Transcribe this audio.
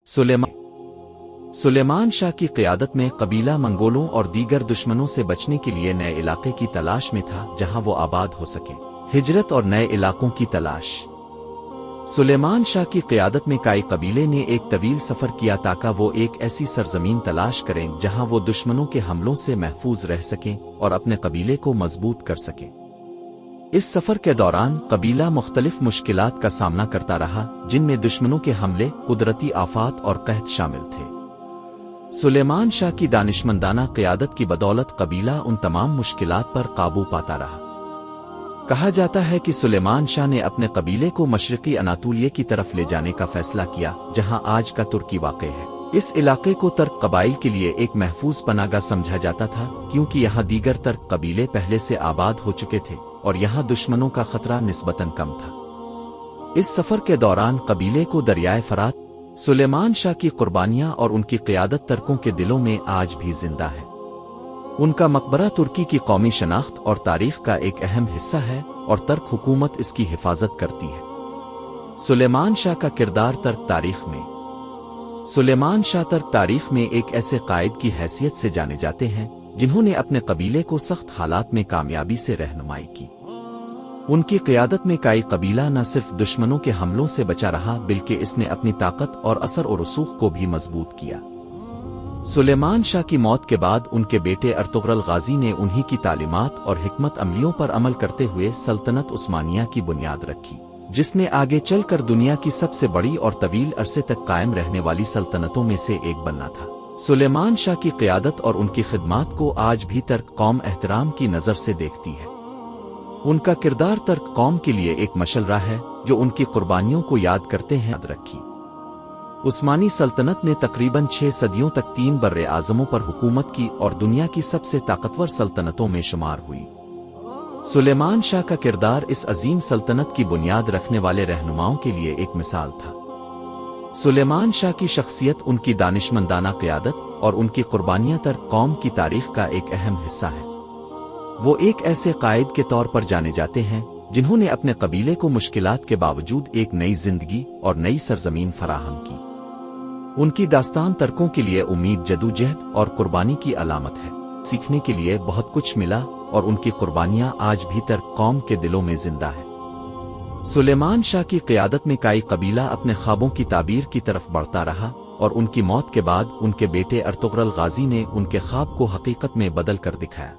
सुलेमान शाह की क़ियादत में कबीला मंगोलों और दीगर दुश्मनों से बचने के लिए नए इलाके की तलाश में था जहां वो आबाद हो सके। हिजरत और नए इलाकों की तलाश। सुलेमान शाह की क़ियादत में कई कबीले ने एक तवील सफ़र किया ताकि वो एक ऐसी सरजमीन तलाश करें जहां वो दुश्मनों के हमलों से महफूज रह सकें और अपने कबीले को मजबूत कर सकें। इस सफ़र के दौरान कबीला मुख्तलिफ मुश्किलात का सामना करता रहा, जिनमें दुश्मनों के हमले, कुदरती आफात और कहत शामिल थे। सुलेमान शाह की दानिशमंदाना क़ियादत की बदौलत कबीला उन तमाम मुश्किलात पर काबू पाता रहा। कहा जाता है कि सुलेमान शाह ने अपने कबीले को मशरक़ी अनातोलिया की तरफ ले जाने का फैसला किया, जहां आज का तुर्की वाक़ है। इस इलाके को तर्क कबाइल के लिए एक महफूज पनागा समझा जाता था, क्योंकि यहाँ दीगर तर्क कबीले पहले से आबाद हो चुके थे और यहाँ दुश्मनों का खतरा निस्बतन कम था। इस सफ़र के दौरान कबीले को दरियाए फरात, सुलेमान शाह की कुर्बानियाँ और उनकी क़ियादत तर्कों के दिलों में आज भी जिंदा है। उनका मकबरा तुर्की की कौमी शनाख्त और तारीख का एक अहम हिस्सा है और तर्क हुकूमत इसकी हिफाजत करती है। सुलेमान शाह का किरदार तर्क तारीख में। सुलेमान शाह तर्क तारीख में एक ऐसे कायद की हैसियत से जाने जाते हैं जिन्होंने अपने कबीले को सख्त हालात में कामयाबी से रहनुमाई की। उनकी क़ियादत में कई कबीला न सिर्फ दुश्मनों के हमलों से बचा रहा, बल्कि इसने अपनी ताकत और असर और रसूख को भी मजबूत किया। सुलेमान शाह की मौत के बाद उनके बेटे अर्तुगरुल गाजी ने उन्हीं की तालीमात और हिकमत अमलियों पर अमल करते हुए सल्तनत उस्मानिया की बुनियाद रखी, जिसने आगे चलकर दुनिया की सबसे बड़ी और तवील अरसे तक कायम रहने वाली सल्तनतों में से एक बनना था। सुलेमान शाह की क़ियादत और उनकी खिदमात को आज भी तर्क कौम एहतराम की नज़र से देखती है। उनका किरदार तर्क कौम के लिए एक मशअला है जो उनकी कुर्बानियों को याद करते हैं। याद रखी, उस्मानी सल्तनत ने तकरीबन 6 सदियों तक 3 बर्रे आज़मों पर हुकूमत की और दुनिया की सबसे ताकतवर सल्तनतों में शुमार हुई। सुलेमान शाह का किरदार इस अजीम सल्तनत की बुनियाद रखने वाले रहनुमाओं के लिए एक मिसाल था। सुलेमान शाह की शख्सियत, उनकी दानिशमंदाना क़ियादत और उनकी कुर्बानियाँ तर्क कौम की तारीख का एक अहम हिस्सा है। वो एक ऐसे कायद के तौर पर जाने जाते हैं जिन्होंने अपने कबीले को मुश्किलात के बावजूद एक नई जिंदगी और नई सरजमीन फराहम की। उनकी दास्तान तर्कों के लिए उम्मीद, जदोजहद और कुर्बानी की अलामत है। सीखने के लिए बहुत कुछ मिला और उनकी कुर्बानियाँ आज भी तर्क कौम के दिलों में जिंदा है। सुलेमान शाह की क़ियादत में कई कबीला अपने ख्वाबों की ताबीर की तरफ बढ़ता रहा और उनकी मौत के बाद उनके बेटे अर्तुगरुल गाजी ने उनके ख्वाब को हकीकत में बदल कर दिखाया।